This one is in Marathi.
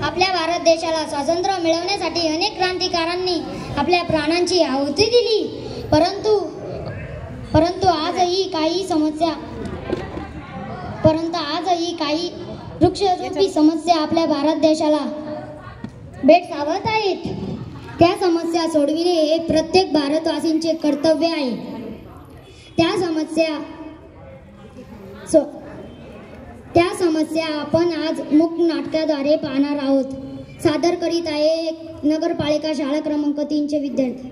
आपल्या भारत देशाला स्वातंत्र्य मिळवण्यासाठी अनेक क्रांतिकारकांनी आपल्या प्राणांची आहुती दिली, परंतु आजही काही वृक्षरूपी समस्या आपल्या भारत देशाला भेडसावत आहेत. त्या समस्या सोडविणे हे प्रत्येक भारतवासींचे कर्तव्य आहे. त्या समस्या आपण आज मूक नाटकाद्वारे पाहणार आहोत. सादर करीत आहे नगरपालिका शाळा क्रमांक 3 चे विद्यार्थी.